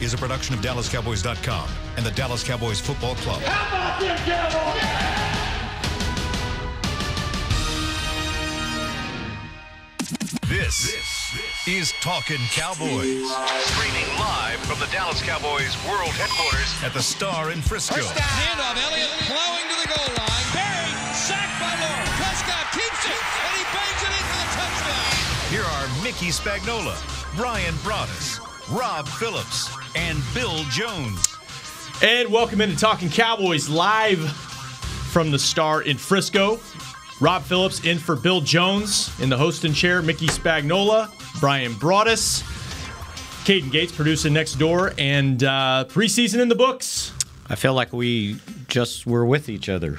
is a production of DallasCowboys.com and the Dallas Cowboys Football Club. How about them Cowboys? This is Talkin' Cowboys. Streaming live from the Dallas Cowboys World Headquarters at the Star in Frisco. Handoff, Elliott plowing to the goal line. Barry, sacked by Lord. Prescott keeps it, and he bangs it in for the touchdown. Here are Mickey Spagnola, Brian Broaddus, Rob Phillips, and Bill Jones. And welcome into Talkin' Cowboys live from the Star in Frisco. Rob Phillips in for Bill Jones in the hosting chair. Mickey Spagnola, Brian Broaddus, Caden Gates producing next door, and preseason in the books. I feel like we just were with each other.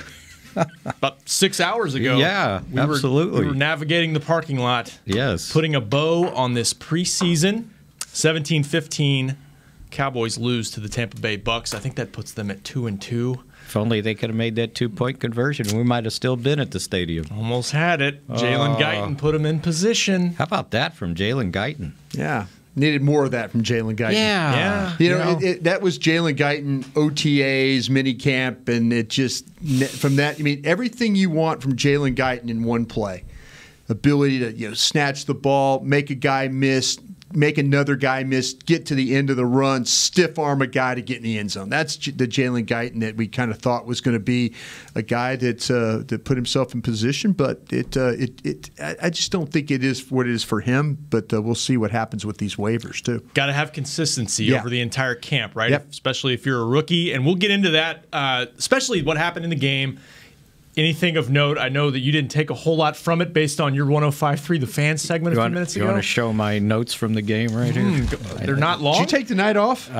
About 6 hours ago. Yeah, absolutely. We were navigating the parking lot. Yes. Putting a bow on this preseason. 17-15, Cowboys lose to the Tampa Bay Bucks. I think that puts them at 2-2. If only they could have made that two-point conversion, we might have still been at the stadium. Almost had it. Jalen Guyton put him in position. How about that from Jalen Guyton? Yeah. Needed more of that from Jalen Guyton. Yeah. You know, that was Jalen Guyton, OTAs, minicamp, and it just, from that, I mean, everything you want from Jalen Guyton in one play. Ability to, snatch the ball, make a guy miss, make another guy miss, get to the end of the run, stiff arm a guy to get in the end zone. That's the Jalen Guyton that we kind of thought was going to be a guy that put himself in position, but I just don't think it is what it is for him. But we'll see what happens with these waivers too. Got to have consistency over the entire camp, right? Yep. Especially if you're a rookie, and we'll get into that. Especially what happened in the game. Anything of note? I know that you didn't take a whole lot from it based on your 105.3 The Fan segment a few minutes ago. You want to show my notes from the game right here? They're not long. Did you take the night off?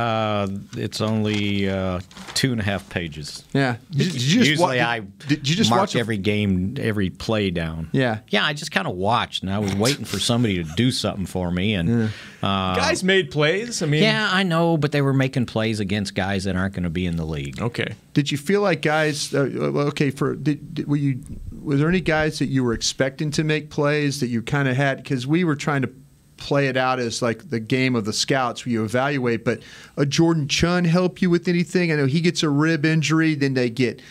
It's only 2.5 pages. Yeah. Usually I just mark watch every game, every play down. Yeah. Yeah, I just kind of watched, and I was waiting for somebody to do something for me. And Guys made plays. I mean, yeah, I know, but they were making plays against guys that aren't going to be in the league. Okay. Did you feel like guys? Was there any guys that you were expecting to make plays that you kind of had? Because we were trying to play it out as like the game of the scouts where you evaluate. But a Jordan Chun help you with anything? I know he gets a rib injury, then they get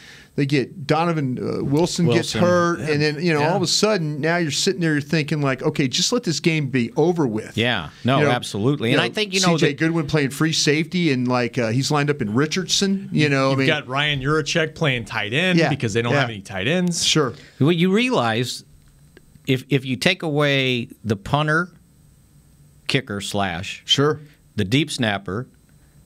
Donovan Wilson gets hurt, and then all of a sudden now you're sitting there, you're thinking like, okay, just let this game be over with. Yeah, no, absolutely. And I think C.J. Goodwin playing free safety, and like he's lined up in Richardson. You've got Ryan Juracek playing tight end because they don't have any tight ends. Sure. Well, you realize if you take away the punter, kicker / sure, the deep snapper,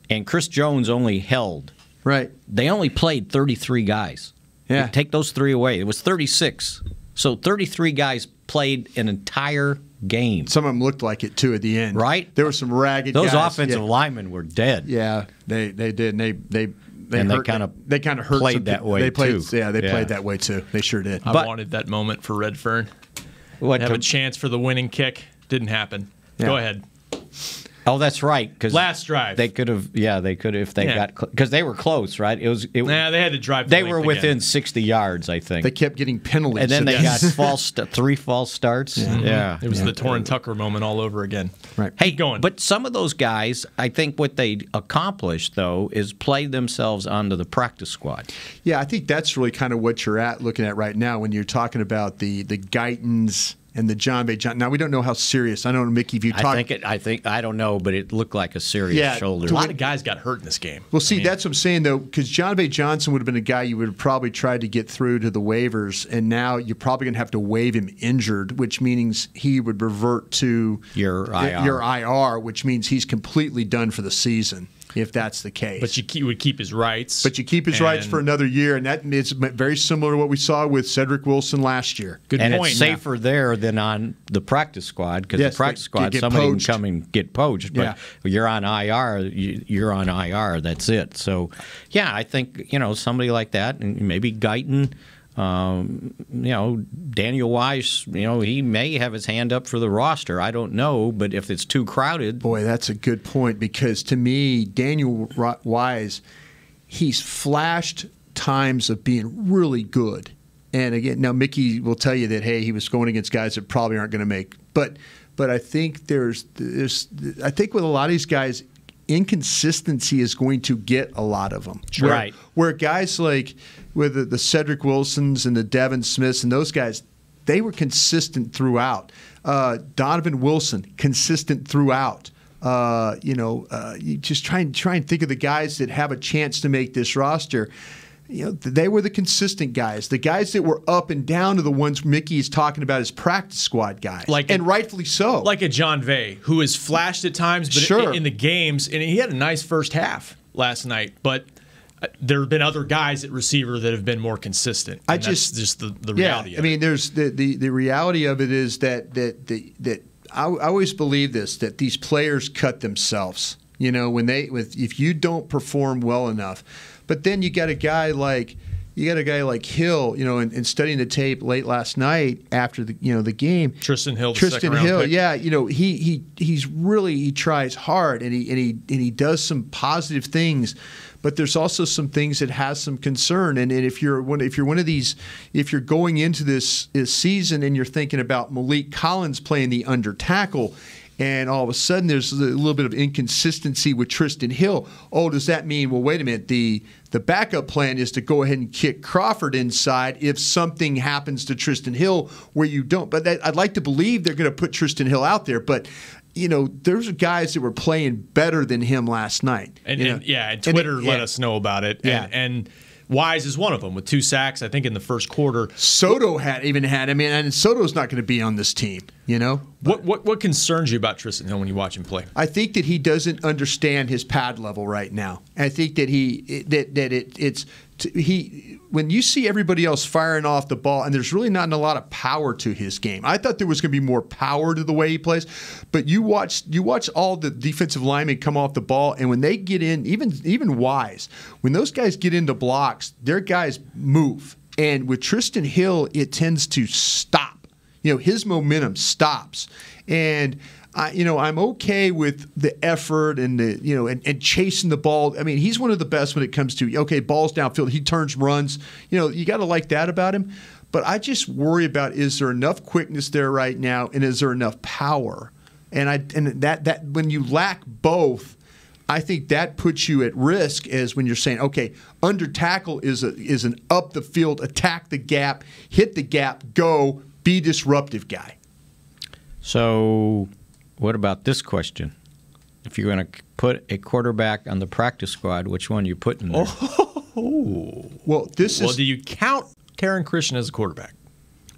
and Chris Jones only held. Right. They only played 33 guys. Yeah. Take those 3 away. It was 36. So 33 guys played an entire game. Some of them looked like it, too, at the end. Right? There were some ragged Those guys. offensive linemen were dead. Yeah, they did. And they kind of hurt. Played that way, too. too. Yeah, they played that way, too. They sure did. I wanted that moment for Redfern. Have a chance for the winning kick. Didn't happen. Yeah. Go ahead. Oh, that's right. Because last drive, they could have. Yeah, they could have if they got because they were close, right? They had to drive. They were within 60 yards, I think. They kept getting penalties, and then they got 3 false starts. Yeah, it was the Torrin Tucker moment all over again. Right. Hey, but some of those guys, I think what they accomplished though is play themselves onto the practice squad. Yeah, I think that's really kind of what you're looking at right now when you're talking about the Guytons and the John Bay John. Now we don't know how serious. I don't know, Mickey. If you talk, I don't know, but it looked like a serious shoulder. A lot of guys got hurt in this game. Well, that's what I'm saying though, because John Bay Johnson would have been a guy you would have probably tried to get through to the waivers, and now you're probably going to have to waive him injured, which means he would revert to your IR, which means he's completely done for the season. If that's the case. But you would keep his rights. But you keep his rights for another year, and that is very similar to what we saw with Cedric Wilson last year. Good point. And point. It's safer there than on the practice squad because the practice squad, somebody can come and get poached. But you're on IR, you're on IR. That's it. So, yeah, I think somebody like that, and maybe Guyton. Daniel Wise, he may have his hand up for the roster. I don't know, but if it's too crowded. Boy, that's a good point because to me, Daniel Wise, he's flashed times of being really good. And again, now Mickey will tell you that, hey, he was going against guys that probably aren't going to make. But I think I think with a lot of these guys, inconsistency is going to get a lot of them. Right. Where guys like with the Cedric Wilsons and the Devin Smiths and those guys, they were consistent throughout. Donovan Wilson, consistent throughout. You just try and think of the guys that have a chance to make this roster. They were the consistent guys. The guys that were up and down are the ones Mickey is talking about as practice squad guys, and rightfully so. Like a John Vay, who has flashed at times, but in the games, and he had a nice first half last night, but there have been other guys at receiver that have been more consistent. That's just the reality of it. I mean, there's the reality of it is that I always believe this, that these players cut themselves. If you don't perform well enough. But then you got a guy like Hill, and studying the tape late last night after the game. Tristan Hill, yeah, he tries hard and he does some positive things, but there's also some things that has some concern. And if you're one of these, if you're going into this season and you're thinking about Malik Collins playing the under tackle, and all of a sudden there's a little bit of inconsistency with Tristan Hill. Oh, does that mean, well, wait a minute, the backup plan is to go ahead and kick Crawford inside if something happens to Tristan Hill where you don't. But I'd like to believe they're going to put Tristan Hill out there. But, there's guys that were playing better than him last night. And Twitter let us know about it. Yeah. And Wise is one of them with 2 sacks, I think, in the first quarter. Soto and Soto's not going to be on this team, What concerns you about Tristan Hill when you watch him play? I think that he doesn't understand his pad level right now. I think that when you see everybody else firing off the ball, and there's really not a lot of power to his game. I thought there was going to be more power to the way he plays, but you watch all the defensive linemen come off the ball, and when they get in, even Wise, when those guys get into blocks, their guys move. And with Tristan Hill, it tends to stop. His momentum stops. And I'm okay with the effort and and chasing the ball. I mean, he's one of the best when it comes to balls downfield. He turns, runs. You got to like that about him. But I just worry about, is there enough quickness there right now, and is there enough power? And that when you lack both, I think that puts you at risk as when you're saying, okay, under tackle is an up the field, attack the gap, hit the gap, go, be disruptive guy. So what about this question? If you're going to put a quarterback on the practice squad, which one are you putting there? Well, do you count Taron Christian as a quarterback?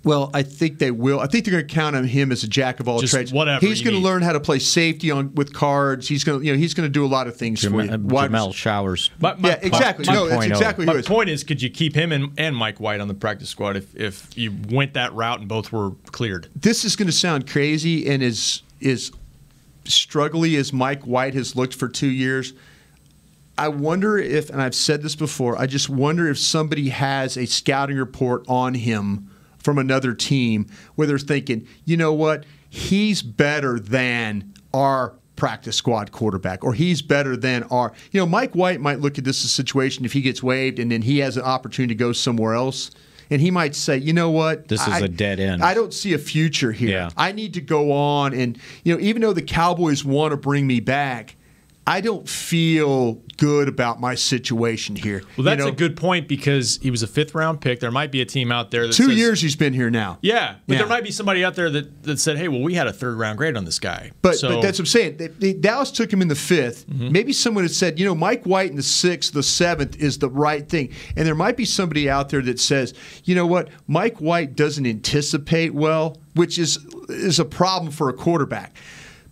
Well, I think they will. I think they're going to count on him as a jack of all trades. Whatever he's going to learn how to play safety with cards. He's going to do a lot of things for you. Jamel Showers. Exactly. That's exactly. My point is, could you keep him and Mike White on the practice squad if you went that route and both were cleared? This is going to sound crazy, and is struggly as Mike White has looked for 2 years. I wonder if, and I've said this before, I just wonder if somebody has a scouting report on him from another team where they're thinking, you know what, he's better than our practice squad quarterback, or he's better than our, Mike White might look at this as a situation if he gets waived and then he has an opportunity to go somewhere else. And he might say, you know what? This is a dead end. I don't see a future here. Yeah. I need to go on. And, even though the Cowboys want to bring me back, I don't feel good about my situation here. Well, that's a good point, because he was a 5th-round pick. There might be a team out there that 2 years he's been here now. Yeah, but there might be somebody out there that said, hey, well, we had a 3rd-round grade on this guy. But that's what I'm saying. Dallas took him in the 5th. Mm-hmm. Maybe someone had said, Mike White in the 6th, the 7th is the right thing. And there might be somebody out there that says, you know what, Mike White doesn't anticipate well, which is a problem for a quarterback.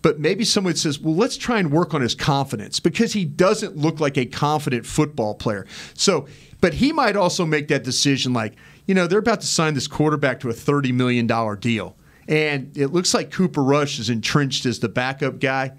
But maybe someone says, well, let's try and work on his confidence, because he doesn't look like a confident football player. So, but he might also make that decision like, they're about to sign this quarterback to a $30 million deal. And it looks like Cooper Rush is entrenched as the backup guy.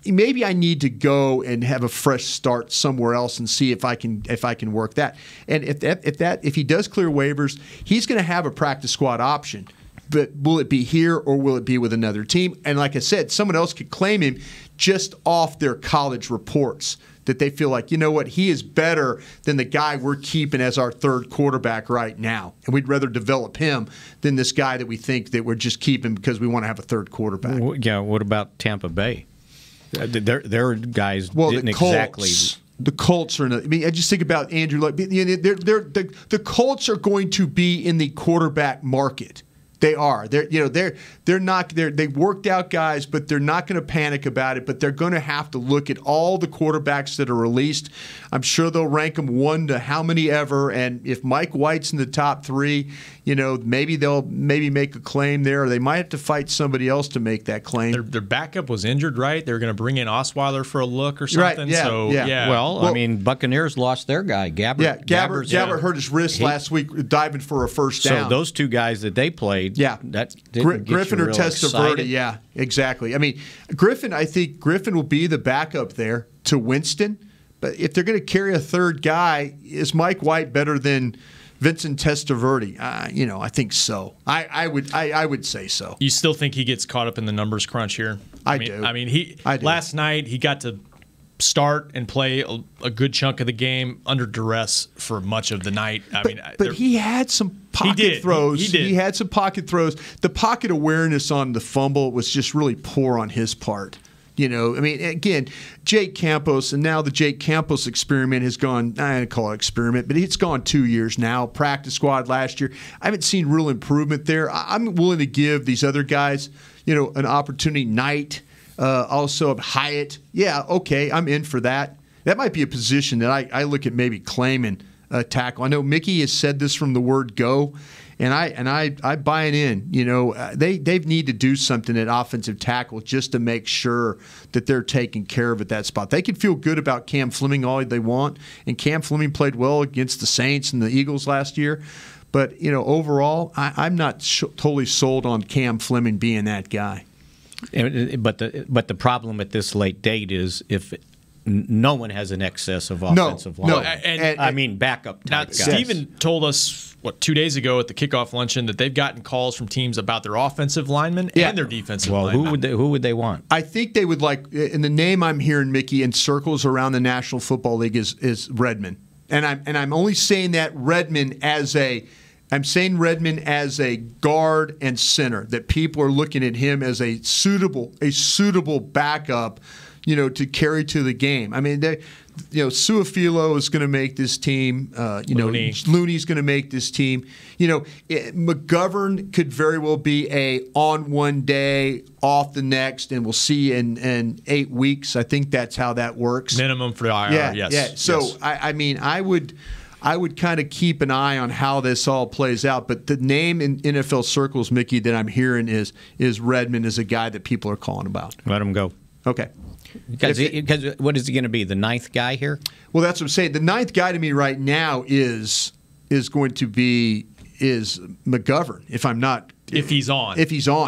Maybe I need to go and have a fresh start somewhere else and see if I can work that. And if he does clear waivers, he's going to have a practice squad option. But will it be here or will it be with another team? And like I said, someone else could claim him just off their college reports, that they feel like, you know what, he is better than the guy we're keeping as our 3rd quarterback right now. And we'd rather develop him than this guy that we think that we're just keeping because we want to have a 3rd quarterback. Yeah, what about Tampa Bay? Their guys didn't exactly. The Colts are in I mean, I just think about Andrew Luck. The Colts are going to be in the quarterback market. They are. They're not. They worked out guys, but they're not going to panic about it. But they're going to have to look at all the quarterbacks that are released. I'm sure they'll rank them 1 to how many ever. And if Mike White's in the top 3, maybe they'll make a claim there. Or they might have to fight somebody else to make that claim. Their backup was injured, right? They were going to bring in Osweiler for a look or something. Right, yeah, so, yeah. Well, I mean, Buccaneers lost their guy, Gabbert. Yeah, Gabbert hurt his wrist last week diving for a first down. So those two guys that they played, that Griffin or Testaverde, yeah, exactly. I mean, I think Griffin will be the backup there to Winston. But if they're going to carry a third guy, is Mike White better than Vincent Testaverde? I think so. I would say so. You still think he gets caught up in the numbers crunch here? I do. I mean, last night he got to start and play a good chunk of the game under duress for much of the night. But he had some pocket throws. He did. He had some pocket throws. The pocket awareness on the fumble was just really poor on his part. Again, Jake Campos, and now the Jake Campos experiment has gone, I don't call it experiment, but it's gone 2 years now. Practice squad last year. I haven't seen real improvement there. I'm willing to give these other guys, an opportunity. Knight, also Hyatt. Yeah, okay, I'm in for that. That might be a position that I look at maybe claiming a tackle. I know Mickey has said this from the word go, and I buy it in. They need to do something at offensive tackle just to make sure that they're taking care of at that spot. They can feel good about Cam Fleming all they want, and Cam Fleming played well against the Saints and the Eagles last year. But overall, I'm not totally sold on Cam Fleming being that guy. But the problem at this late date is if no one has an excess of offensive line. No, and backup type guys. Steven told us 2 days ago at the kickoff luncheon that they've gotten calls from teams about their offensive linemen and their defensive linemen. Who would they want? I think they would like, and the name I'm hearing, Mickey, in circles around the National Football League is Redmond, and I'm only saying that Redmond as a guard and center, that people are looking at him as a suitable backup, to carry to the game. I mean, Suafilo is going to make this team. Looney's going to make this team. McGovern could very well be a on one day, off the next, and we'll see in 8 weeks. I think that's how that works. Minimum for the IR, yes. Yeah. So, yes. I would kind of keep an eye on how this all plays out. But the name in NFL circles, Mickey, that I'm hearing is Redmond is a guy that people are calling about. Let him go. Okay. Because what is he going to be, the ninth guy here? Well, that's what I'm saying. The ninth guy to me right now is going to be McGovern. If he's on,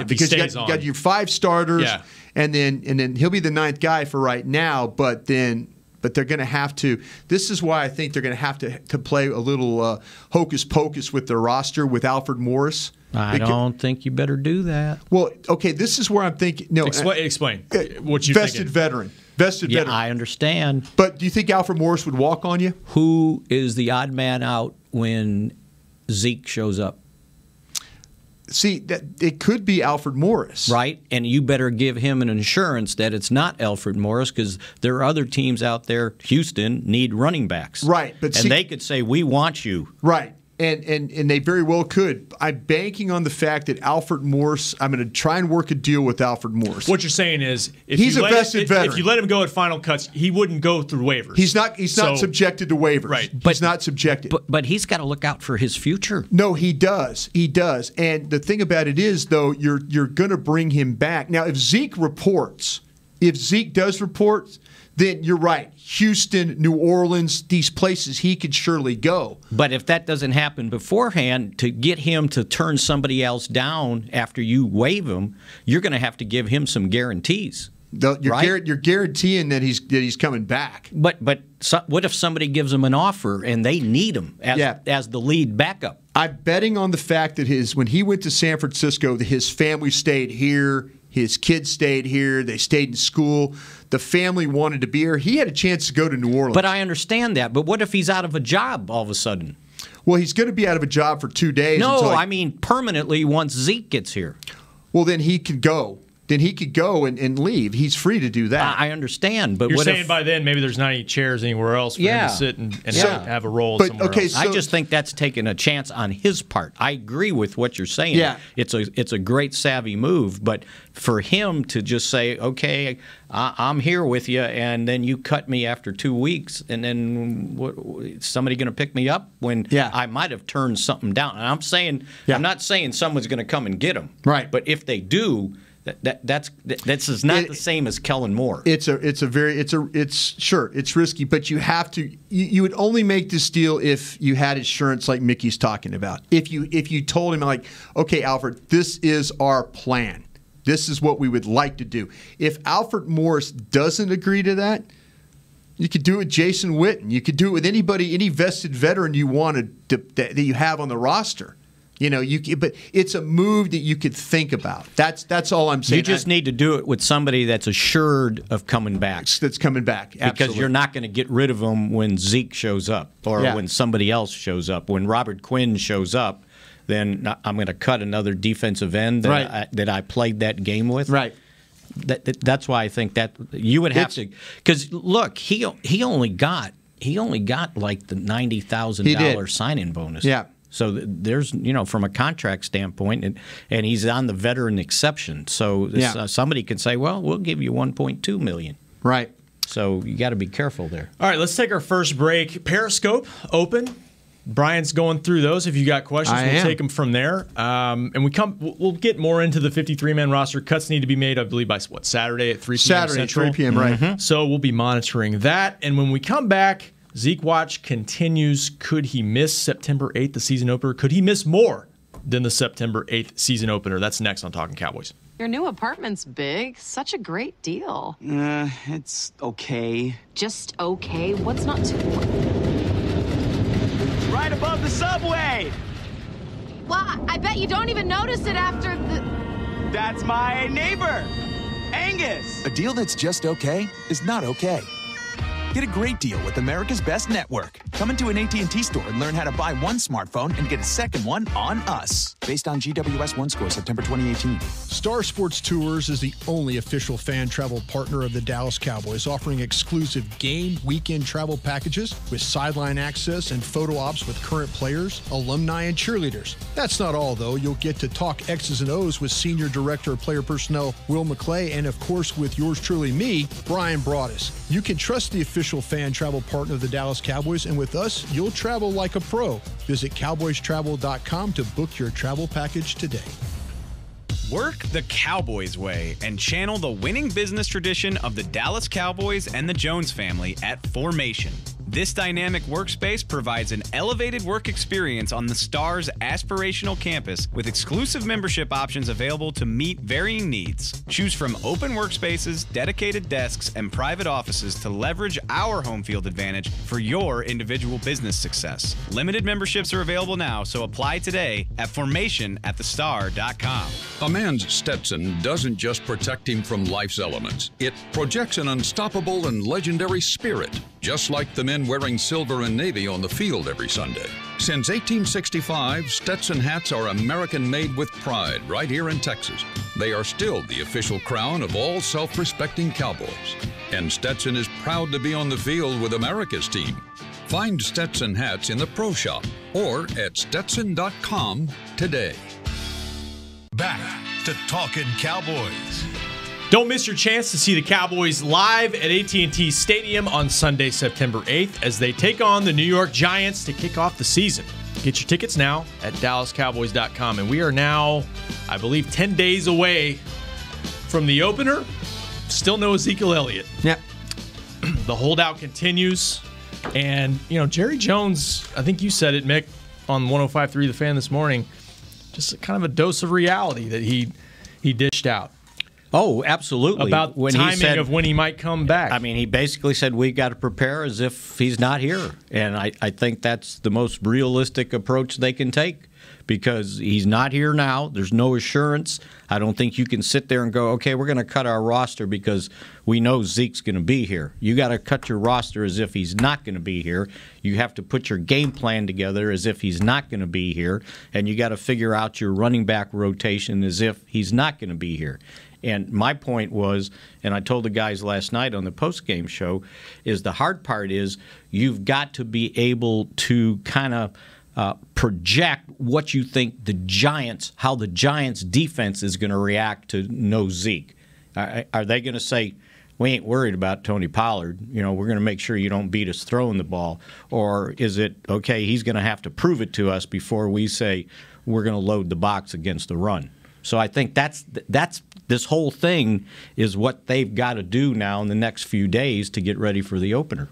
because you got your 5 starters, and then he'll be the ninth guy for right now. But they're going to have to. This is why I think they're going to have to play a little hocus pocus with their roster with Alfred Morris. I don't think you better do that. Well, okay, this is where I'm thinking. No, explain what you vested veteran. Yeah, I understand. But do you think Alfred Morris would walk on you? Who is the odd man out when Zeke shows up? See, that it could be Alfred Morris. Right, and you better give him an assurance that it's not Alfred Morris, because there are other teams out there, Houston, need running backs. Right. They could say, we want you. Right. And they very well could. I'm banking on the fact that Alfred Morris, I'm going to try and work a deal with Alfred Morris. What you're saying is, he's a vested veteran. If you let him go at final cuts, he wouldn't go through waivers. He's not subjected to waivers. Right. He's not subjected. But he's got to look out for his future. No, he does. He does. And the thing about it is, though, you're going to bring him back. Now, if Zeke does report, then you're right. Houston, New Orleans, these places he could surely go. But if that doesn't happen beforehand, to get him to turn somebody else down after you waive him, you're going to have to give him some guarantees. You're guaranteeing that he's coming back. But what if somebody gives him an offer and they need him as the lead backup? I'm betting on the fact that when he went to San Francisco, that his family stayed here. His kids stayed here. They stayed in school. The family wanted to be here. He had a chance to go to New Orleans. But I understand that. But what if he's out of a job all of a sudden? Well, he's going to be out of a job for 2 days. No, I mean permanently once Zeke gets here. Well, then he can go. then he could go and leave. He's free to do that. I understand, but you're what saying if, by then maybe there's not any chairs anywhere else for him to sit and have a role somewhere else. I just think that's taking a chance on his part. I agree with what you're saying. Yeah. It's a great savvy move, but for him to just say, okay, I'm here with you, and then you cut me after 2 weeks, and then somebody going to pick me up when I might have turned something down. And I'm not saying someone's going to come and get him. Right. But if they do, that's not the same as Kellen Moore. It's risky, but you have to. You would only make this deal if you had insurance, like Mickey's talking about. If you told him, like, okay, Alfred, this is our plan. This is what we would like to do. If Alfred Morris doesn't agree to that, you could do it with Jason Witten. You could do it with anybody, any vested veteran you wanted that you have on the roster. But it's a move that you could think about. That's all I'm saying. You just need to do it with somebody that's assured of coming back. That's coming back, absolutely. Because you're not going to get rid of him when Zeke shows up or when somebody else shows up. When Robert Quinn shows up, then I'm going to cut another defensive end that I played that game with. Right. That's why I think that you would have to. Because look, he only got like the $90,000 sign-in bonus. Yeah. So there's, from a contract standpoint, and he's on the veteran exception. So somebody can say, well, we'll give you $1.2 million. Right. So you got to be careful there. All right, let's take our first break. Periscope open. Brian's going through those. If you got questions, we'll take them from there. And we'll get more into the 53-man roster. Cuts need to be made, I believe, by Saturday at 3 p.m. Saturday Central. at 3 p.m. Right. Mm-hmm. So we'll be monitoring that. And when we come back, Zeke Watch continues. Could he miss September 8th, the season opener? Could he miss more than the September 8th season opener? That's next on Talkin' Cowboys. Your new apartment's big. Such a great deal. It's okay. Just okay? What's not too... Right above the subway! Well, I bet you don't even notice it after the... That's my neighbor, Angus. A deal that's just okay is not okay. Get a great deal with America's Best Network. Come into an AT&T store and learn how to buy one smartphone and get a second one on us. Based on GWS One score, September 2018. Star Sports Tours is the only official fan travel partner of the Dallas Cowboys, offering exclusive game weekend travel packages with sideline access and photo ops with current players, alumni, and cheerleaders. That's not all, though. You'll get to talk X's and O's with Senior Director of Player Personnel Will McClay, and of course with yours truly, me, Brian Broaddus. You can trust the official fan travel partner of the Dallas Cowboys, and with us, you'll travel like a pro. Visit cowboystravel.com to book your travel package today. Work the Cowboys way and channel the winning business tradition of the Dallas Cowboys and the Jones family at Formation. This dynamic workspace provides an elevated work experience on the Star's aspirational campus with exclusive membership options available to meet varying needs. Choose from open workspaces, dedicated desks, and private offices to leverage our home field advantage for your individual business success. Limited memberships are available now, so apply today at formationatthestar.com. A man's Stetson doesn't just protect him from life's elements. It projects an unstoppable and legendary spirit, just like the men wearing silver and navy on the field every Sunday. Since 1865, Stetson hats are American-made with pride right here in Texas. They are still the official crown of all self-respecting Cowboys. And Stetson is proud to be on the field with America's team. Find Stetson hats in the Pro Shop or at Stetson.com today. Back to Talkin' Cowboys. Don't miss your chance to see the Cowboys live at AT&T Stadium on Sunday, September 8th, as they take on the New York Giants to kick off the season. Get your tickets now at DallasCowboys.com. And we are now, I believe, 10 days away from the opener. Still no Ezekiel Elliott. Yep. The holdout continues. And, Jerry Jones, I think you said it, Mick, on 105.3 The Fan this morning, just kind of a dose of reality that he dished out. Oh, absolutely. About when timing of when he might come back. I mean, he basically said we got to prepare as if he's not here. And I think that's the most realistic approach they can take because he's not here now. There's no assurance. I don't think you can sit there and go, okay, we're going to cut our roster because we know Zeke's going to be here. You got to cut your roster as if he's not going to be here. You have to put your game plan together as if he's not going to be here. And you got to figure out your running back rotation as if he's not going to be here. And my point was, and I told the guys last night on the post-game show, is the hard part is you've got to be able to kind of project what you think how the Giants' defense is going to react to no Zeke. Are they going to say, we ain't worried about Tony Pollard, we're going to make sure you don't beat us throwing the ball? Or is it, okay, he's going to have to prove it to us before we say we're going to load the box against the run? So I think that's this whole thing is what they've got to do now in the next few days to get ready for the opener.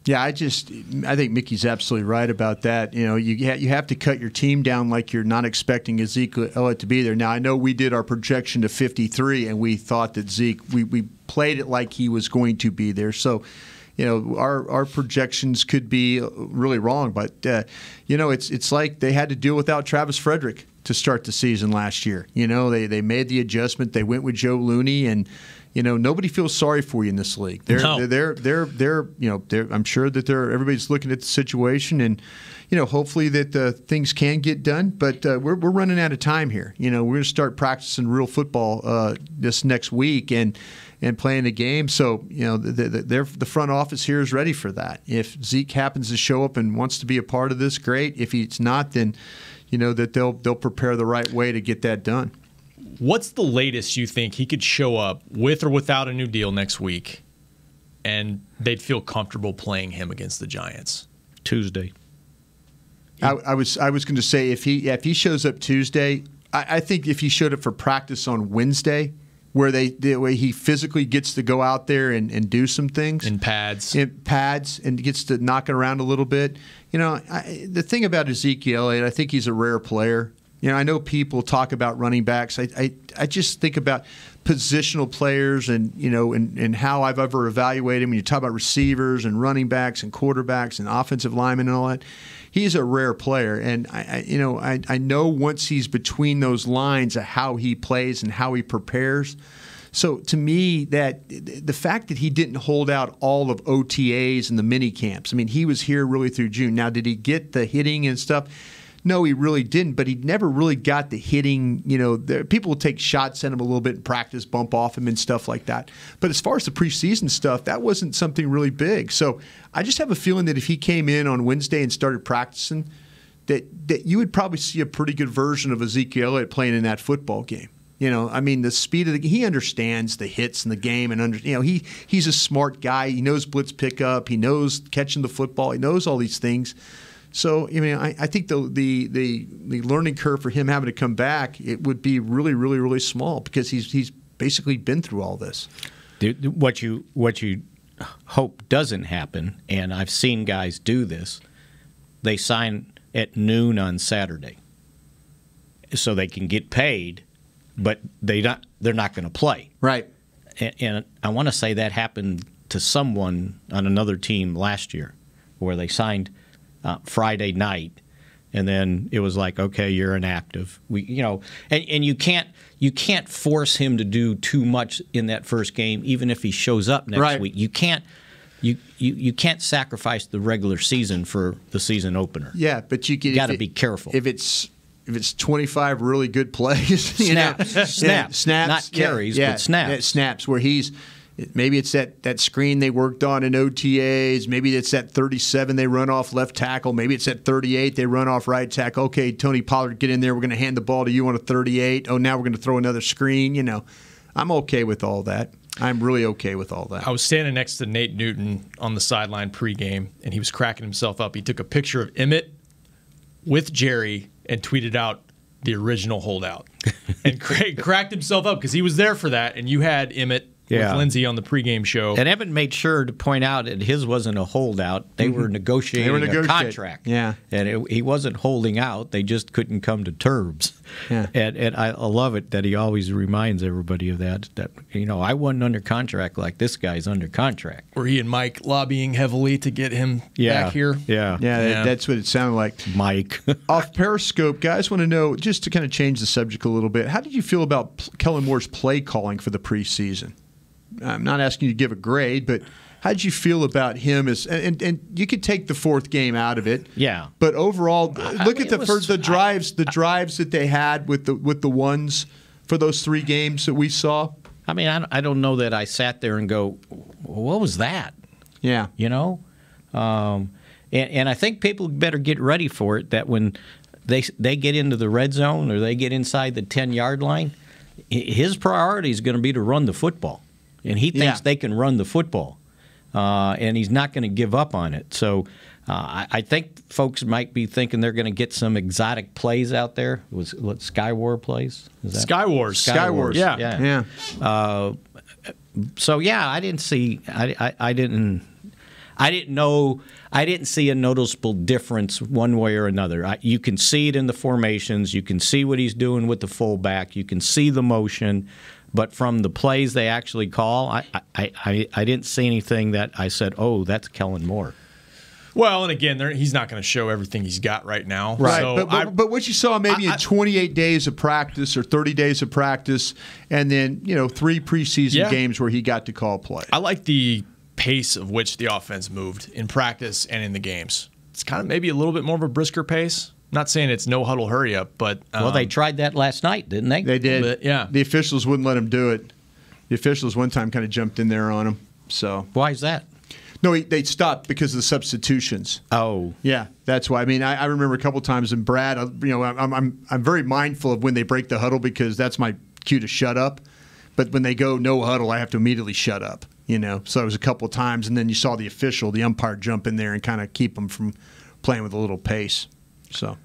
Yeah, I think Mickey's absolutely right about that. You have to cut your team down like you're not expecting Ezekiel Elliott to be there. Now, I know we did our projection to 53, and we thought that Zeke, we played it like he was going to be there. So, our projections could be really wrong. But, it's like they had to deal without Travis Frederick to start the season last year. They made the adjustment. They went with Joe Looney, and nobody feels sorry for you in this league. I'm sure that everybody's looking at the situation, and hopefully that things can get done. But we're running out of time here. We're going to start practicing real football this next week and playing the game. So the front office here is ready for that. If Zeke happens to show up and wants to be a part of this, great. If he's not, then that they'll prepare the right way to get that done. What's the latest you think he could show up with or without a new deal next week, and they'd feel comfortable playing him against the Giants? Tuesday. I was going to say if he shows up Tuesday, I think if he showed up for practice on Wednesday, where he physically gets to go out there and do some things in pads and gets to knock it around a little bit. The thing about Ezekiel Elliott, I think he's a rare player. I know people talk about running backs. I just think about positional players and how I've ever evaluated him. When you talk about receivers and running backs and quarterbacks and offensive linemen and all that, he's a rare player. And I know once he's between those lines of how he plays and how he prepares. So to me, that the fact that he didn't hold out all of OTAs and the mini camps, he was here really through June. Now, did he get the hitting and stuff? No, he really didn't, but he never really got the hitting. People will take shots at him a little bit in practice, bump off him and stuff like that. But as far as the preseason stuff, that wasn't something really big. So I just have a feeling that if he came in on Wednesday and started practicing, that you would probably see a pretty good version of Ezekiel Elliott playing in that football game. The speed of he understands the hits in the game, and he's a smart guy. He knows blitz pickup. He knows catching the football. He knows all these things. So, I think the learning curve for him having to come back, it would be really, really, really small because he's basically been through all this. What you hope doesn't happen, and I've seen guys do this, they sign at noon on Saturday so they can get paid, but they're not going to play. Right. And I want to say that happened to someone on another team last year where they signed Friday night, and then it was like, okay, you're inactive. And you can't force him to do too much in that first game, even if he shows up next week. You can't sacrifice the regular season for the season opener. Yeah, but you got to be careful. If it's 25 really good plays, snaps, not carries, but snaps. Snaps where maybe it's that screen they worked on in OTAs. Maybe it's that 37 they run off left tackle. Maybe it's that 38 they run off right tackle. Okay, Tony Pollard, get in there. We're going to hand the ball to you on a 38. Oh, now we're going to throw another screen. I'm okay with all that. I'm really okay with all that. I was standing next to Nate Newton on the sideline pregame, and he was cracking himself up. He took a picture of Emmett with Jerry and tweeted out the original holdout. And Craig cracked himself up because he was there for that, and you had Emmett with Lindsay on the pregame show. And Evan made sure to point out that his wasn't a holdout. They were negotiating a contract. Yeah. And he wasn't holding out. They just couldn't come to terms. Yeah. And I love it that he always reminds everybody of that I wasn't under contract like this guy's under contract. Were he and Mike lobbying heavily to get him back here? Yeah. That's what it sounded like. Mike. Off Periscope, guys want to know, just to kind of change the subject a little bit, how did you feel about Kellen Moore's play calling for the preseason? I'm not asking you to give a grade, but how did you feel about him? And you could take the fourth game out of it. Yeah. But overall, look at the drives that they had with the ones. for those 3 games that we saw? I mean, I don't know that I sat there and go, what was that? Yeah. You know? And I think people better get ready for it, that when they get into the red zone or they get inside the 10-yard line, his priority is going to be to run the football. And he thinks they can run the football. And he's not going to give up on it. So I think folks might be thinking they're going to get some exotic plays out there. It was what, Skywar plays? Sky Wars. Yeah. So yeah, I didn't see. I didn't see a noticeable difference one way or another. You can see it in the formations. You can see what he's doing with the fullback. You can see the motion. But from the plays they actually call, I didn't see anything that I said, oh, that's Kellen Moore. Well, and again, he's not going to show everything he's got right now. Right, So but what you saw maybe in 28 days of practice or 30 days of practice, and then 3 preseason games where he got to call play. I like the pace of which the offense moved in practice and in the games. It's kind of maybe a little bit more of a brisker pace. Not saying it's no huddle, hurry up, but well, they tried that last night, didn't they? They did. Bit, yeah. The officials wouldn't let him do it. The officials one time kind of jumped in there on him. So why is that? No, they stopped because of the substitutions. Oh, yeah, that's why. I mean, I remember a couple times, and Brad, I'm very mindful of when they break the huddle because that's my cue to shut up. But when they go no huddle, I have to immediately shut up. So it was a couple of times, and then you saw the umpire, jump in there and kind of keep them from playing with a little pace. So,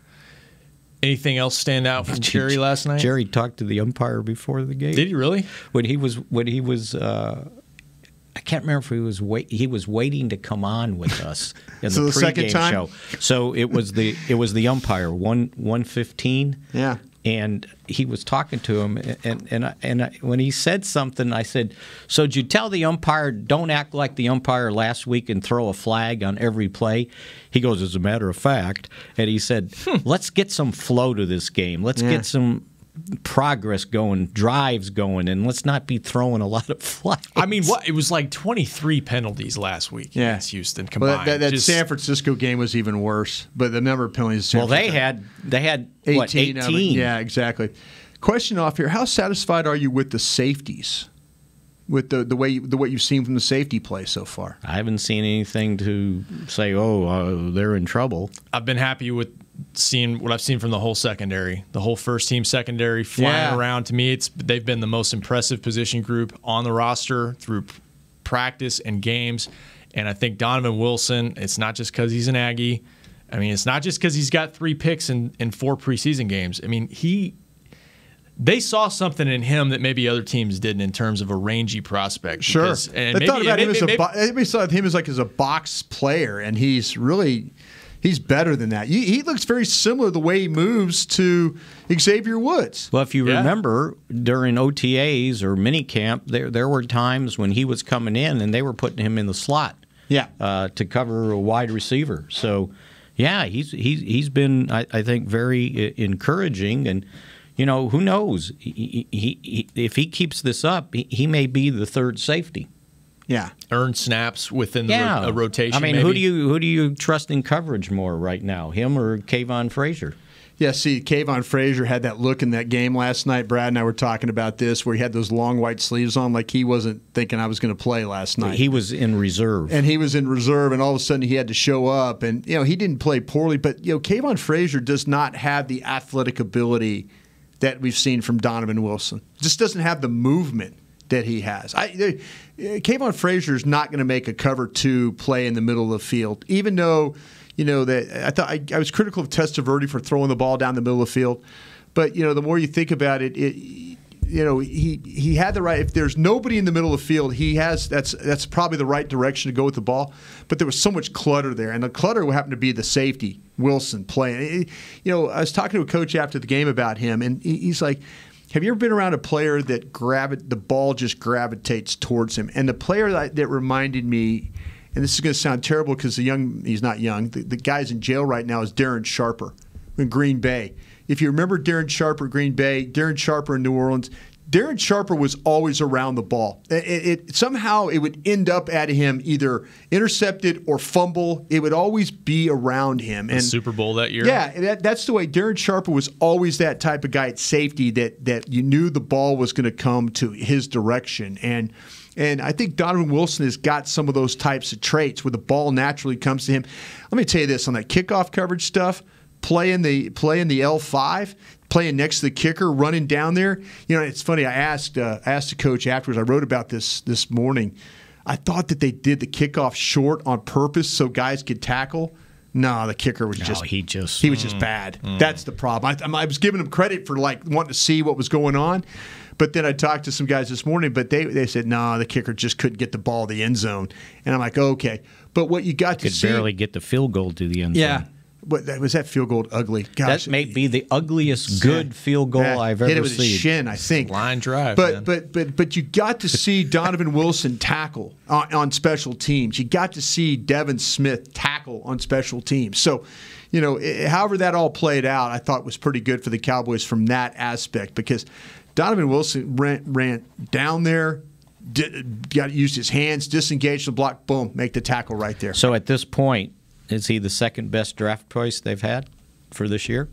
anything else stand out from Jerry last night? Jerry talked to the umpire before the game. Did he really? When he was I can't remember if he was waiting to come on with us in the pregame show. So it was the umpire 115. Yeah. And he was talking to him, and when he said something, I said, "So did you tell the umpire don't act like the umpire last week and throw a flag on every play?" He goes, "As a matter of fact," and he said, "Let's get some flow to this game. Let's get some progress going, drives going, and let's not be throwing a lot of flags." I mean, it was like 23 penalties last week against Houston combined. Well, that San Francisco game was even worse. But the number of penalties. They had 18. Yeah, exactly. Question off here: how satisfied are you with the safeties? With the way you've seen from the safety play so far? I haven't seen anything to say, they're in trouble. I've been happy with seeing what I've seen from the whole secondary, the whole first-team secondary flying around. To me, they've been the most impressive position group on the roster through practice and games. And I think Donovan Wilson, it's not just because he's an Aggie. I mean, it's not just because he's got 3 picks in 4 preseason games. I mean, they saw something in him that maybe other teams didn't in terms of a rangy prospect. Sure. They thought about him everybody saw him as a box player, and he's better than that. He looks very similar the way he moves to Xavier Woods. Well, if you remember, during OTAs or minicamp, there were times when he was coming in and they were putting him in the slot to cover a wide receiver. So, yeah, he's been, I think, very encouraging. And, who knows? If he keeps this up, he may be the third safety. Yeah, earn snaps within the rotation. I mean, maybe. who do you trust in coverage more right now, him or Kayvon Frazier? Yeah, see, Kayvon Frazier had that look in that game last night. Brad and I were talking about this, where he had those long white sleeves on, like he wasn't thinking I was going to play last night. He was in reserve, and all of a sudden he had to show up, and he didn't play poorly, but Kayvon Frazier does not have the athletic ability that we've seen from Donovan Wilson. Just doesn't have the movement that he has. Kayvon Frazier is not going to make a cover 2 play in the middle of the field, even though that I thought I was critical of Testaverde for throwing the ball down the middle of the field. But the more you think about it, he had the right. If there's nobody in the middle of the field, that's probably the right direction to go with the ball. But there was so much clutter there, and the clutter happened to be the safety Wilson playing. I was talking to a coach after the game about him, and he's like, have you ever been around a player that the ball just gravitates towards him? And the player that reminded me, and this is going to sound terrible because he's not young, the guy's in jail right now, is Darren Sharper in Green Bay. If you remember Darren Sharper, Green Bay, Darren Sharper in New Orleans, Darren Sharper was always around the ball. Somehow it would end up at him either intercepted or fumble. It would always be around him. And Super Bowl that year? Yeah, that's the way. Darren Sharper was always that type of guy at safety that you knew the ball was going to come to his direction. And I think Donovan Wilson has got some of those types of traits where the ball naturally comes to him. Let me tell you this, on that kickoff coverage stuff, playing the L5, playing next to the kicker, running down there. It's funny. I asked the coach afterwards. I wrote about this morning. I thought that they did the kickoff short on purpose so guys could tackle. No, the kicker was he was just bad. That's the problem. I was giving him credit for wanting to see what was going on, but then I talked to some guys this morning, but they said no, the kicker just couldn't get the ball to the end zone, and I'm like, okay. But what you got to see, could barely get the field goal to the end zone. Yeah. But was that field goal ugly? Gosh, that may be the ugliest good field goal I've ever seen. Hit it with his shin, I think. Line drive. But you got to see Donovan Wilson tackle on special teams. You got to see Devin Smith tackle on special teams. So, however that all played out, I thought was pretty good for the Cowboys from that aspect because Donovan Wilson ran down there, used his hands, disengaged the block, boom, make the tackle right there. So at this point, is he the second best draft choice they've had for this year?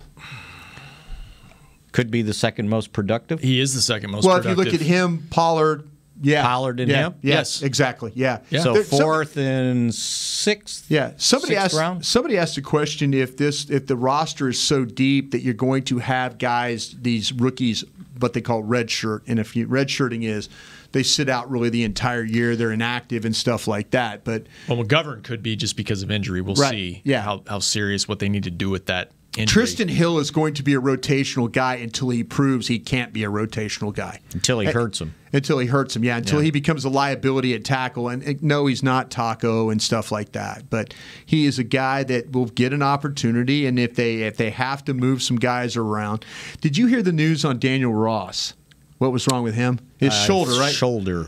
Could be the second most productive. He is the second most productive. Well, if you look at him, Pollard, Pollard and him? Yes, exactly. Yeah. So fourth and sixth. Yeah. Somebody asked a question if the roster is so deep that you're going to have guys, these rookies, what they call redshirt, and if redshirting is they sit out really the entire year, they're inactive and stuff like that. But McGovern could be just because of injury. We'll see how serious what they need to do with that injury. Tristan Hill is going to be a rotational guy until he proves he can't be a rotational guy. Until he hurts him. Until he becomes a liability at tackle. And no, he's not Taco and stuff like that. But he is a guy that will get an opportunity, and if they have to move some guys around. Did you hear the news on Daniel Ross? What was wrong with him? His shoulder, right? Shoulder.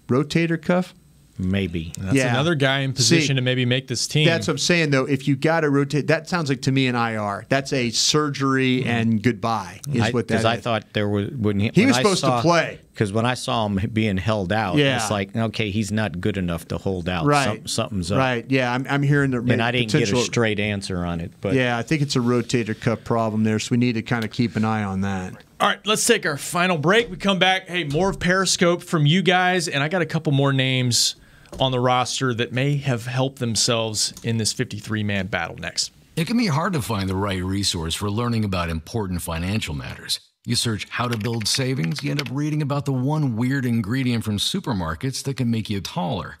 Rotator cuff? Maybe. That's another guy in position to maybe make this team. That's what I'm saying, though. If you got to rotate, that sounds like to me an IR. That's a surgery and goodbye is what that is. Because I thought there wouldn't he was supposed to play. Because when I saw him being held out, it's like, okay, he's not good enough to hold out. Right. Something's up. Right, yeah. I'm hearing the and I didn't get a straight answer on it. But yeah, I think it's a rotator cuff problem there, so we need to kind of keep an eye on that. All right, let's take our final break. We come back. Hey, more of Periscope from you guys, and I got a couple more names on the roster that may have helped themselves in this 53-man battle next. It can be hard to find the right resource for learning about important financial matters. You search how to build savings, you end up reading about the one weird ingredient from supermarkets that can make you taller.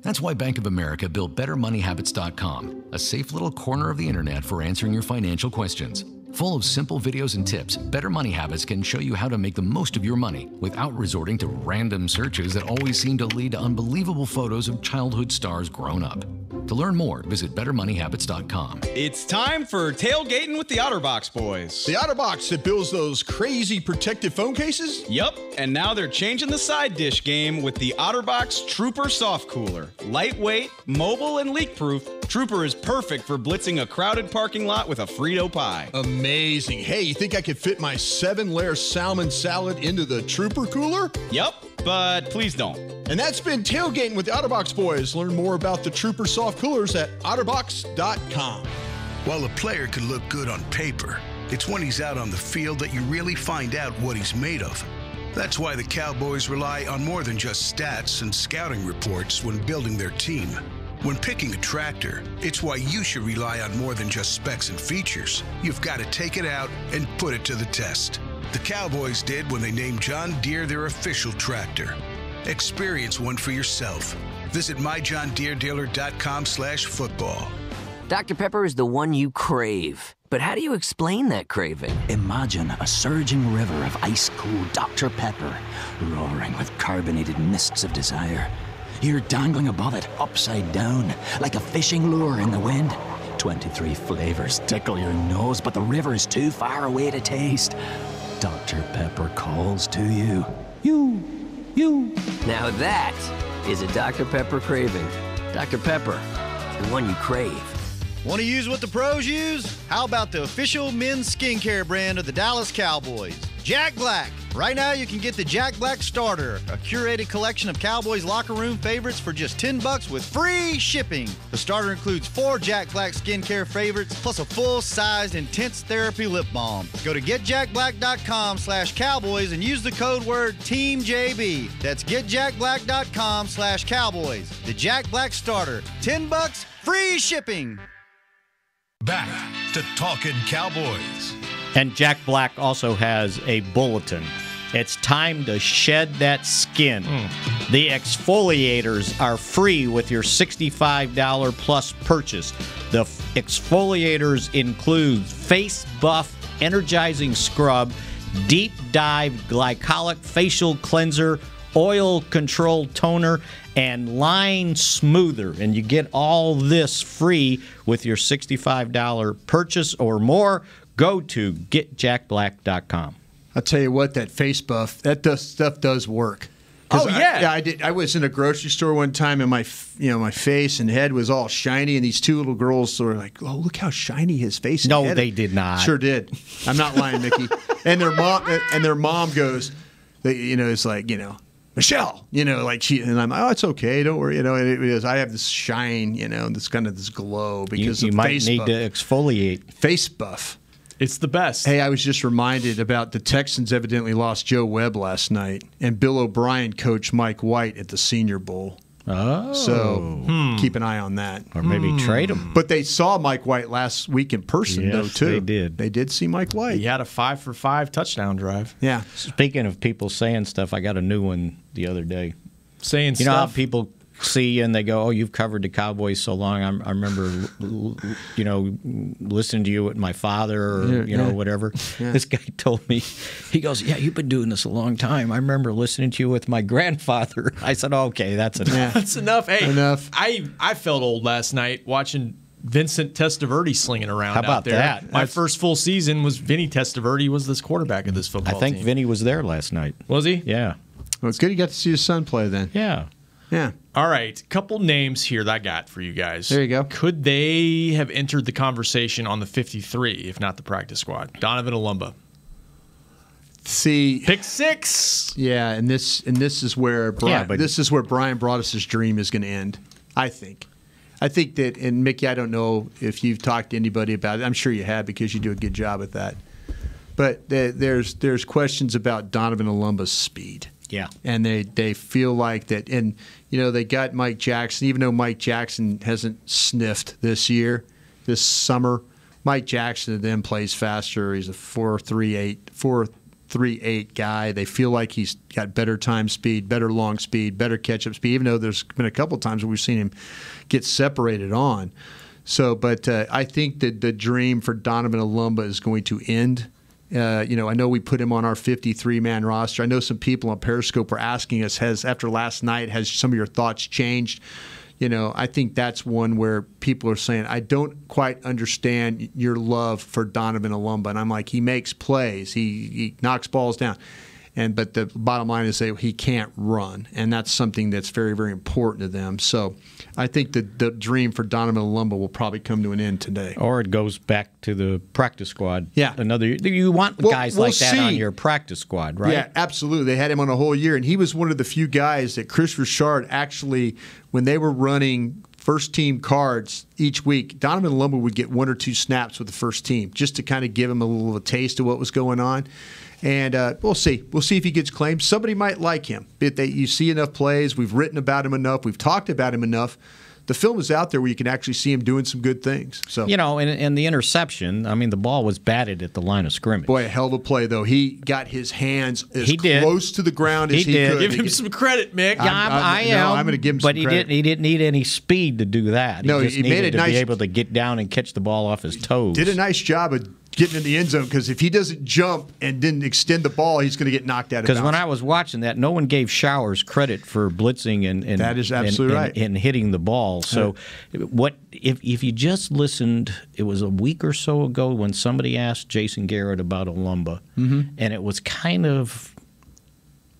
That's why Bank of America built BetterMoneyHabits.com, a safe little corner of the internet for answering your financial questions. Full of simple videos and tips, Better Money Habits can show you how to make the most of your money without resorting to random searches that always seem to lead to unbelievable photos of childhood stars grown up. To learn more, visit BetterMoneyHabits.com. It's time for tailgating with the OtterBox boys. The OtterBox that builds those crazy protective phone cases? Yup, and now they're changing the side dish game with the OtterBox Trooper Soft Cooler. Lightweight, mobile, and leak-proof, Trooper is perfect for blitzing a crowded parking lot with a Frito pie. Amazing. Hey, you think I could fit my 7-layer salmon salad into the Trooper cooler? Yup, but please don't. And that's been Tailgating with the OtterBox boys. Learn more about the Trooper Soft Coolers at OtterBox.com. While a player could look good on paper, it's when he's out on the field that you really find out what he's made of. That's why the Cowboys rely on more than just stats and scouting reports when building their team. When picking a tractor, it's why you should rely on more than just specs and features. You've got to take it out and put it to the test. The Cowboys did when they named John Deere their official tractor. Experience one for yourself. Visit myjohndeeredealer.com/football. Dr. Pepper is the one you crave. But how do you explain that craving? Imagine a surging river of ice-cold Dr. Pepper, roaring with carbonated mists of desire. You're dangling above it, upside down, like a fishing lure in the wind. 23 flavors tickle your nose, but the river is too far away to taste. Dr. Pepper calls to you. You. Now that is a Dr. Pepper craving. Dr. Pepper, the one you crave. Want to use what the pros use? How about the official men's skincare brand of the Dallas Cowboys? Jack Black. Right now, you can get the Jack Black Starter, a curated collection of Cowboys locker room favorites for just $10 with free shipping. The starter includes 4 Jack Black skincare favorites, plus a full-sized intense therapy lip balm. Go to getjackblack.com/Cowboys and use the code word TEAMJB. That's getjackblack.com/Cowboys. The Jack Black Starter, $10, free shipping. Back to Talkin' Cowboys. And Jack Black also has a bulletin. It's time to shed that skin. The exfoliators are free with your $65 plus purchase. The exfoliators include Face Buff Energizing Scrub, Deep Dive Glycolic Facial Cleanser, Oil Control Toner, and Line Smoother. And you get all this free with your $65 purchase or more. Go to getjackblack.com. I'll tell you what, that face buff, stuff does work. Oh yeah, I did. I was in a grocery store one time, and my face and head was all shiny, and these 2 little girls were like, "Oh, look how shiny his face is." No, they did not. Sure did. I'm not lying, Mickey. And their mom goes, it's like, Michelle, like she, and I'm like, oh, it's okay, don't worry, and it is. I have this shine, this kind of this glow because you of might face need buff. to exfoliate. Face buff. It's the best. Hey, I was just reminded about the Texans evidently lost Joe Webb last night, and Bill O'Brien coached Mike White at the Senior Bowl. Oh. So keep an eye on that. Or maybe trade him. But they saw Mike White last week in person, though, too. They did. They did see Mike White. He had a 5-for-5 touchdown drive. Yeah. Speaking of people saying stuff, I got a new one the other day. Saying stuff? You know how people see you and they go, "Oh, you've covered the Cowboys so long." I remember, listening to you with my father or, whatever. Yeah. This guy told me, he goes, "Yeah, you've been doing this a long time. I remember listening to you with my grandfather." I said, "Okay, that's enough." Yeah. That's enough. Hey, enough. I felt old last night watching Vincent Testaverde slinging around. How about out there. that? My first full season was Vinny Testaverde was this quarterback of this football team. I think Vinny was there last night. Was he? Yeah. Well, it's good you got to see his son play then. Yeah. Yeah. All right. Couple names here that I got for you guys. There you go. Could they have entered the conversation on the 53 if not the practice squad? Donovan Olumba. See, pick 6. Yeah, and this is where Brian Broaddus' dream is going to end. I think that, and Mickey, I don't know if you've talked to anybody about it. I'm sure you have because you do a good job at that. But there's questions about Donovan Olumba's speed. Yeah. And they feel like that, and they got Mike Jackson, even though Mike Jackson hasn't sniffed this summer. Mike Jackson then plays faster. He's a 4.38 guy. They feel like he's got better time speed, better long speed, better catch-up speed, even though there's been a couple times where we've seen him get separated on. So, but I think that the dream for Donovan Olumba is going to end. I know we put him on our 53-man roster. I know some people on Periscope were asking us, after last night, has some of your thoughts changed? I think that's one where people are saying, I don't quite understand your love for Donovan Olumba. And I'm like, he makes plays. He knocks balls down. But the bottom line is that he can't run, and that's something that's very, very important to them. So I think the dream for Donovan Olumba will probably come to an end today. Or it goes back to the practice squad. Yeah. You want guys like that on your practice squad, right? Yeah, absolutely. They had him on a whole year, and he was one of the few guys that Chris Richard actually, when they were running first-team cards each week, Donovan Olumba would get 1 or 2 snaps with the first team just to kind of give him a little of a taste of what was going on. And we'll see. We'll see if he gets claimed. Somebody might like him. You see enough plays. We've written about him enough. We've talked about him enough. The film is out there where you can actually see him doing some good things. So and the interception, the ball was batted at the line of scrimmage. Boy, a hell of a play, though. He got his hands as close to the ground as he could. Give him some credit, Mick. I'm going to give him some credit. But he didn't need any speed to do that. No, he just needed to be able to get down and catch the ball off his toes. Did a nice job of getting in the end zone, because if he doesn't jump and didn't extend the ball, he's going to get knocked out of bounds. Because when I was watching that, no one gave Showers credit for blitzing and that is absolutely right. And hitting the ball. So if you just listened, it was a week or so ago when somebody asked Jason Garrett about Olumba, and it was kind of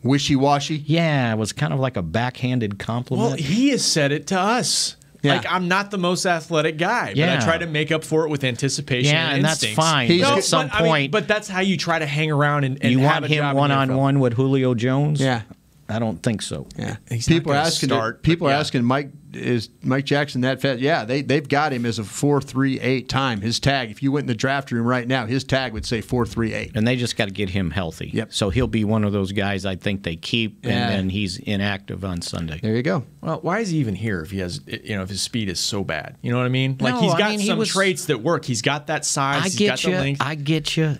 wishy-washy? Yeah, it was kind of like a backhanded compliment. Well, he has said it to us. Yeah. Like, I'm not the most athletic guy, but I try to make up for it with anticipation and that's instincts. fine. But at some point, but that's how you try to hang around and you have want a him job one-on-one with Julio Jones? Yeah. I don't think so. Yeah, He's people not are gonna asking. start, People but are asking, Mike, is Mike Jackson that fast? Yeah, they've got him as a 4.38 time. His tag, if you went in the draft room right now, his tag would say 4.38. And they just got to get him healthy. Yep. So he'll be one of those guys I think they keep, and then he's inactive on Sunday. There you go. Well, why is he even here if he has, if his speed is so bad? You know what I mean? Like, No, he's got I mean, some traits that work. He's got that size. I He's got the length. I get you.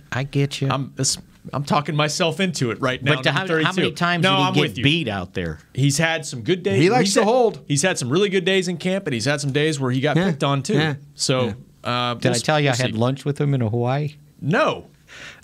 I'm talking myself into it right now. But how many times did he get beat out there? He's had some good days. He likes to hold. He's had some really good days in camp, and he's had some days where he got picked on too. Yeah. So, did I tell you I had lunch with him in Hawaii? No.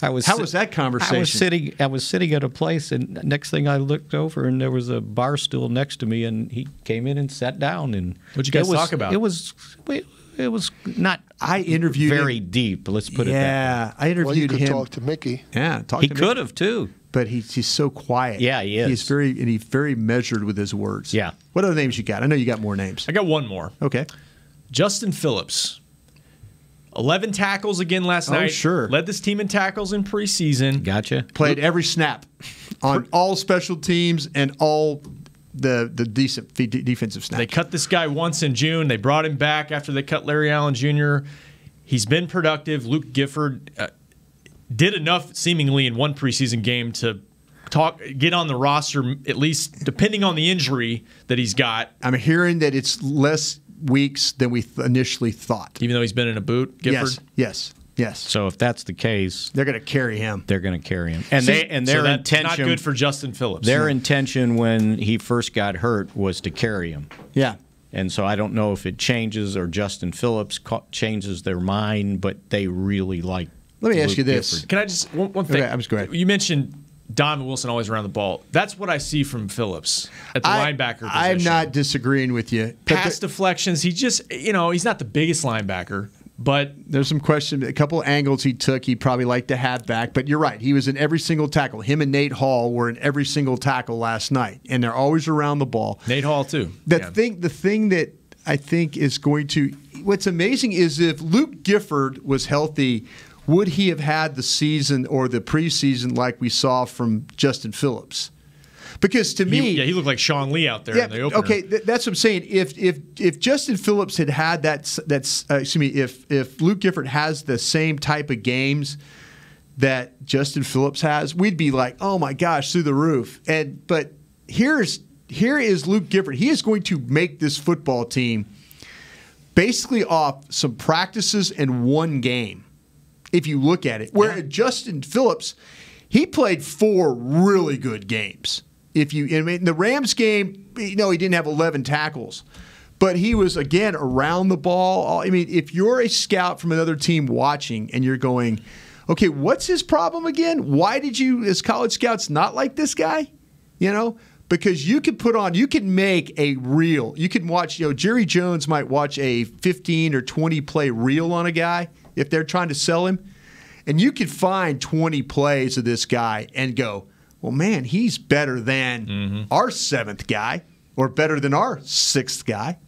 How was that conversation? I was sitting at a place, and next thing I looked over, and there was a bar stool next to me, and he came in and sat down. And what'd you guys talk about? It was not. I interviewed very him. deep. Let's put it that way. Yeah, I interviewed him. Talk to Mickey. Yeah, he could have too. But he's so quiet. Yeah, he is. He's very measured with his words. Yeah. What other names you got? I know you got more names. I got one more. Okay. Justin Phillips. 11 tackles again last night. Sure. Led this team in tackles in preseason. Gotcha. Played every snap on all special teams and all the decent defensive snaps. They cut this guy once in June. They brought him back after they cut Larry Allen Jr. He's been productive. Luke Gifford did enough seemingly in one preseason game to get on the roster, at least depending on the injury that he's got. I'm hearing that it's less weeks than we initially thought. Even though he's been in a boot, Gifford? Yes. So if that's the case, they're going to carry him. Their intention, not good for Justin Phillips. Their intention when he first got hurt was to carry him. Yeah. And so I don't know if it changes or Justin Phillips changes their mind, but they really like. Let me ask you this. Gifford. Can I just one thing? Okay, I'm just going. You mentioned Donovan Wilson always around the ball. That's what I see from Phillips at the linebacker position. I'm not disagreeing with you. Pass deflections. He just, he's not the biggest linebacker, but there's some questions. A couple of angles he took, he'd probably like to have back. But you're right. He was in every single tackle. Him and Nate Hall were in every single tackle last night, and they're always around the ball. Nate Hall too. The thing that I think is going to. What's amazing is if Luke Gifford was healthy, would he have had the season or the preseason like we saw from Justin Phillips? Because to me, he looked like Sean Lee out there in the opener. Okay, that's what I'm saying. If Justin Phillips had if Luke Gifford has the same type of games that Justin Phillips has, we'd be like, oh my gosh, through the roof. But here is Luke Gifford. He is going to make this football team basically off some practices and one game. If you look at it, where Justin Phillips, he played 4 really good games. The Rams game, he didn't have 11 tackles, but he was again around the ball. I mean, if you're a scout from another team watching and you're going, okay, what's his problem again? Why did you, as college scouts, not like this guy? Because you can make a reel. You can watch. Jerry Jones might watch a 15 or 20 play reel on a guy if they're trying to sell him. And you could find 20 plays of this guy and go, well, man, he's better than our 7th guy or better than our 6th guy.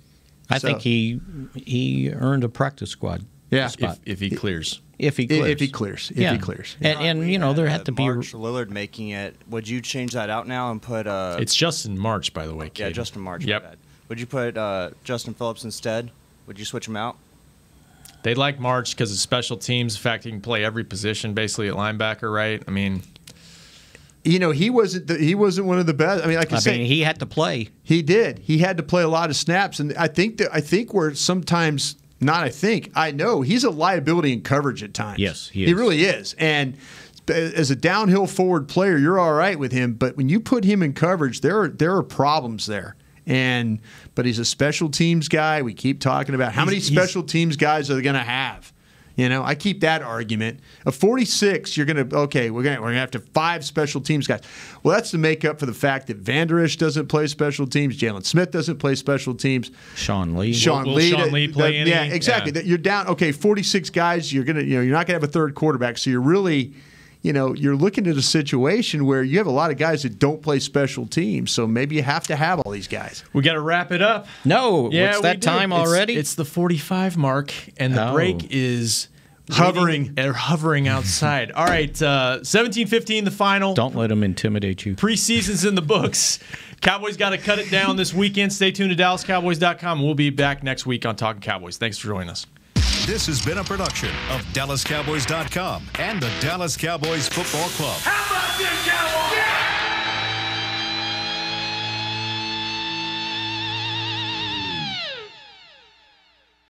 I think he earned a practice squad spot. If he clears. If he clears. He clears. And there had to be March Lillard making it. Would you change that out now and put It's Justin March, by the way, kid. Yeah, Justin March. Yep. Would you put Justin Phillips instead? Would you switch him out? They like March because of special teams. The fact he can play every position basically at linebacker, right? I mean, he wasn't one of the best. I mean, he had to play. He did. He had to play a lot of snaps, and I think we're sometimes not. I know he's a liability in coverage at times. Yes, he is. He really is. And as a downhill forward player, you're all right with him, but when you put him in coverage, there are problems there. But he's a special teams guy. We keep talking about how many special teams guys are they going to have. I keep that argument. Of 46, we're going to have to 5 special teams guys. Well, that's to make up for the fact that Van Der Esch doesn't play special teams, Jalen Smith doesn't play special teams, Sean Lee. Will Sean Lee play any? Yeah, exactly. Yeah. You're down. Okay, 46 guys. You're not going to have a third quarterback, so you're really. you're looking at a situation where you have a lot of guys that don't play special teams, so maybe you have to have all these guys. We got to wrap it up. No, what's that time already? It's the 45 mark, and the break is hovering outside. All right, 17-15 the final. Don't let them intimidate you. Preseason's in the books. Cowboys got to cut it down this weekend. Stay tuned to DallasCowboys.com. We'll be back next week on Talkin' Cowboys. Thanks for joining us. This has been a production of DallasCowboys.com and the Dallas Cowboys Football Club. How about this, Cowboys?